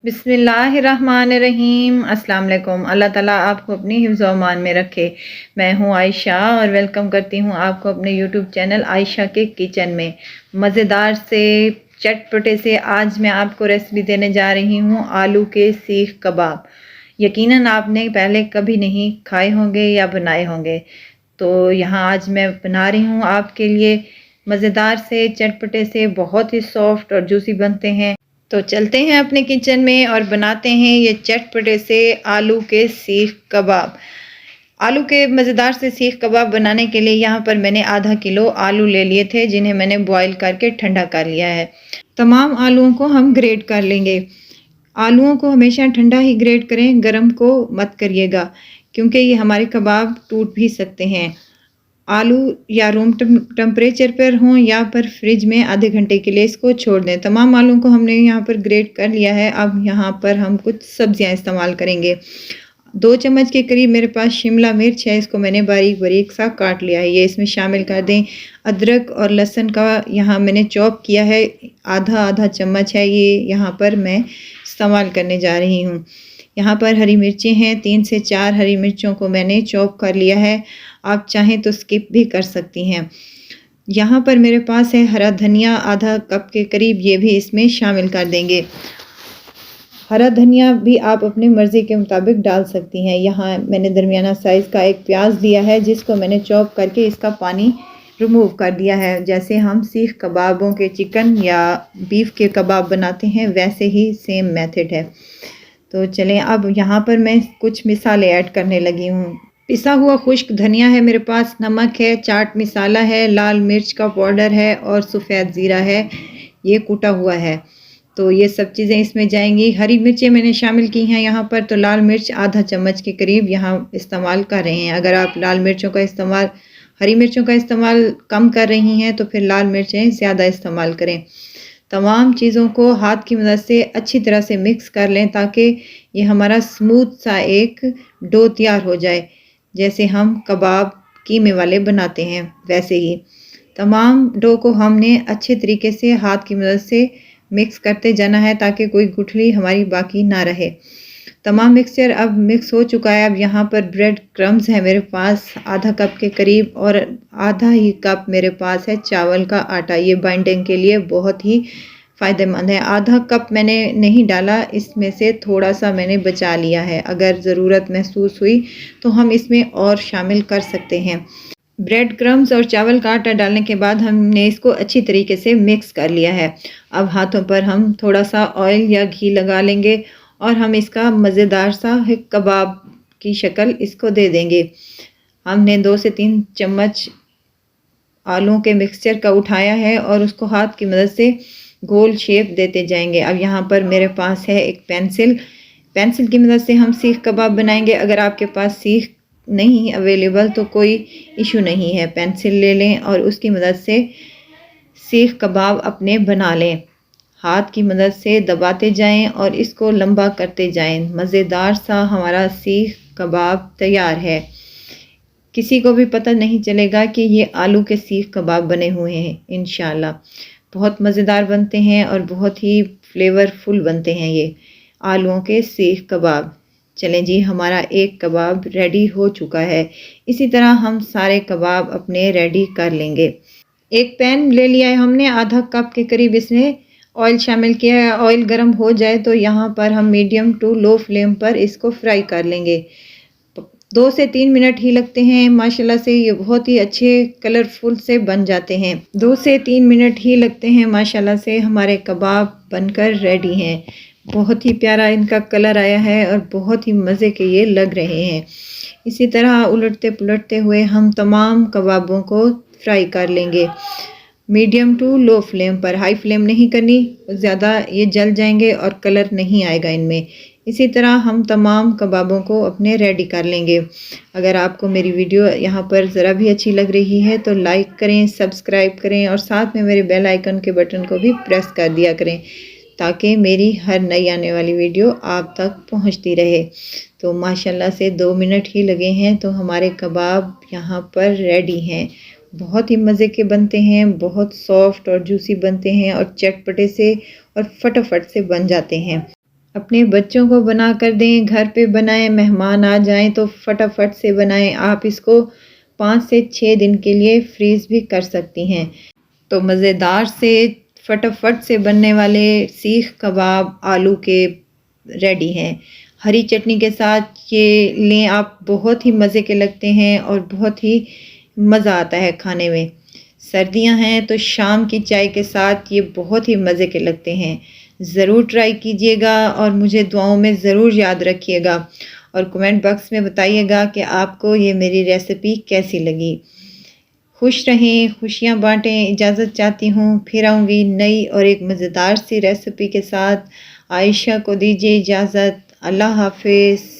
बिस्मिल्लाहिर्रहमानिर्रहीम। अस्सलाम वालेकुम। अल्लाह ताला आपको अपनी हिफ्ज़ व अमान में रखे। मैं हूँ आयशा और वेलकम करती हूँ आपको अपने यूट्यूब चैनल आयशा के किचन में। मज़ेदार से चटपटे से आज मैं आपको रेसिपी देने जा रही हूँ आलू के सीख कबाब। यकीनन आपने पहले कभी नहीं खाए होंगे या बनाए होंगे, तो यहाँ आज मैं बना रही हूँ आपके लिए। मज़ेदार से चटपटे से बहुत ही सॉफ्ट और जूसी बनते हैं। तो चलते हैं अपने किचन में और बनाते हैं ये चटपटे से आलू के सीख कबाब। आलू के मज़ेदार से सीख कबाब बनाने के लिए यहाँ पर मैंने आधा किलो आलू ले लिए थे, जिन्हें मैंने बॉईल करके ठंडा कर लिया है। तमाम आलूओं को हम ग्रेट कर लेंगे। आलूओं को हमेशा ठंडा ही ग्रेट करें, गरम को मत करिएगा, क्योंकि ये हमारे कबाब टूट भी सकते हैं। आलू या रूम टेम्परेचर पर हों या पर फ्रिज में आधे घंटे के लिए इसको छोड़ दें। तमाम आलूओं को हमने यहाँ पर ग्रेट कर लिया है। अब यहाँ पर हम कुछ सब्जियाँ इस्तेमाल करेंगे। 2 चम्मच के करीब मेरे पास शिमला मिर्च है, इसको मैंने बारीक बारीक सा काट लिया है, ये इसमें शामिल कर दें। अदरक और लहसुन का यहाँ मैंने चॉप किया है, आधा आधा चम्मच है, ये यहाँ पर मैं इस्तेमाल करने जा रही हूँ। यहाँ पर हरी मिर्चें हैं, 3 से 4 हरी मिर्चों को मैंने चॉप कर लिया है। आप चाहें तो स्किप भी कर सकती हैं। यहाँ पर मेरे पास है हरा धनिया, आधा कप के करीब, ये भी इसमें शामिल कर देंगे। हरा धनिया भी आप अपनी मर्ज़ी के मुताबिक डाल सकती हैं। यहाँ मैंने दरमियाना साइज़ का एक प्याज लिया है, जिसको मैंने चॉप करके इसका पानी रिमूव कर दिया है। जैसे हम सीख कबाबों के चिकन या बीफ के कबाब बनाते हैं, वैसे ही सेम मेथड है। तो चलें, अब यहाँ पर मैं कुछ मिसालें ऐड करने लगी हूँ। पिसा हुआ खुश्क धनिया है मेरे पास, नमक है, चाट मसाला है, लाल मिर्च का पाउडर है और सफ़ेद ज़ीरा है, ये कूटा हुआ है। तो ये सब चीज़ें इसमें जाएंगी। हरी मिर्चें मैंने शामिल की हैं यहाँ पर, तो लाल मिर्च आधा चम्मच के करीब यहाँ इस्तेमाल कर रहे हैं। अगर आप हरी मिर्चों का इस्तेमाल कम कर रही हैं तो फिर लाल मिर्चें ज़्यादा इस्तेमाल करें। तमाम चीज़ों को हाथ की मदद से अच्छी तरह से मिक्स कर लें, ताकि ये हमारा स्मूथ सा एक डो तैयार हो जाए। जैसे हम कबाब कीमे वाले बनाते हैं, वैसे ही तमाम डो को हमने अच्छे तरीके से हाथ की मदद से मिक्स करते जाना है, ताकि कोई गुठली हमारी बाकी ना रहे। तमाम मिक्सचर अब मिक्स हो चुका है। अब यहाँ पर ब्रेड क्रम्स है मेरे पास आधा कप के करीब, और आधा ही कप मेरे पास है चावल का आटा। ये बाइंडिंग के लिए बहुत ही फ़ायदेमंद है। आधा कप मैंने नहीं डाला, इसमें से थोड़ा सा मैंने बचा लिया है। अगर ज़रूरत महसूस हुई तो हम इसमें और शामिल कर सकते हैं। ब्रेड क्रम्स और चावल का आटा डालने के बाद हमने इसको अच्छी तरीके से मिक्स कर लिया है। अब हाथों पर हम थोड़ा सा ऑयल या घी लगा लेंगे और हम इसका मज़ेदार सा कबाब की शक्ल इसको दे देंगे। हमने 2 से 3 चम्मच आलूओं के मिक्सचर का उठाया है और उसको हाथ की मदद से गोल शेप देते जाएंगे। अब यहाँ पर मेरे पास है एक पेंसिल की मदद से हम सीख कबाब बनाएंगे। अगर आपके पास सीख नहीं अवेलेबल तो कोई इशू नहीं है, पेंसिल ले लें और उसकी मदद से सीख कबाब अपने बना लें। हाथ की मदद से दबाते जाएं और इसको लंबा करते जाएं। मज़ेदार सा हमारा सीख कबाब तैयार है। किसी को भी पता नहीं चलेगा कि ये आलू के सीख कबाब बने हुए हैं। इंशाल्लाह बहुत मज़ेदार बनते हैं और बहुत ही फ्लेवरफुल बनते हैं ये आलूओं के सीख कबाब। चलें जी, हमारा एक कबाब रेडी हो चुका है। इसी तरह हम सारे कबाब अपने रेडी कर लेंगे। एक पैन ले लिया है हमने, आधा कप के करीब इसमें ऑयल शामिल किया है। ऑयल गर्म हो जाए तो यहाँ पर हम मीडियम टू लो फ्लेम पर इसको फ्राई कर लेंगे। 2 से 3 मिनट ही लगते हैं। माशाल्लाह से ये बहुत ही अच्छे कलरफुल से बन जाते हैं। 2 से 3 मिनट ही लगते हैं। माशाल्लाह से हमारे कबाब बनकर रेडी हैं। बहुत ही प्यारा इनका कलर आया है और बहुत ही मज़े के ये लग रहे हैं। इसी तरह उलटते पुलटते हुए हम तमाम कबाबों को फ्राई कर लेंगे मीडियम टू लो फ्लेम पर। हाई फ्लेम नहीं करनी, ज़्यादा ये जल जाएंगे और कलर नहीं आएगा इनमें। इसी तरह हम तमाम कबाबों को अपने रेडी कर लेंगे। अगर आपको मेरी वीडियो यहाँ पर ज़रा भी अच्छी लग रही है तो लाइक करें, सब्सक्राइब करें और साथ में मेरे बेल आइकन के बटन को भी प्रेस कर दिया करें, ताकि मेरी हर नई आने वाली वीडियो आप तक पहुँचती रहे। तो माशाल्लाह से 2 मिनट ही लगे हैं तो हमारे कबाब यहाँ पर रेडी हैं। बहुत ही मज़े के बनते हैं, बहुत सॉफ्ट और जूसी बनते हैं और चटपटे से और फटाफट से बन जाते हैं। अपने बच्चों को बना कर दें, घर पे बनाएं, मेहमान आ जाएं तो फटाफट से बनाएं। आप इसको 5 से 6 दिन के लिए फ्रीज़ भी कर सकती हैं। तो मज़ेदार से फटाफट से बनने वाले सीख कबाब आलू के रेडी हैं। हरी चटनी के साथ ये लें आप, बहुत ही मज़े के लगते हैं और बहुत ही मज़ा आता है खाने में। सर्दियां हैं तो शाम की चाय के साथ ये बहुत ही मज़े के लगते हैं। ज़रूर ट्राई कीजिएगा और मुझे दुआओं में ज़रूर याद रखिएगा और कमेंट बॉक्स में बताइएगा कि आपको ये मेरी रेसिपी कैसी लगी। खुश रहें, खुशियाँ बाँटें, इजाज़त चाहती हूँ। फिर आऊँगी नई और एक मज़ेदार सी रेसिपी के साथ। आयशा को दीजिए इजाज़त। अल्लाह हाफ़िज़।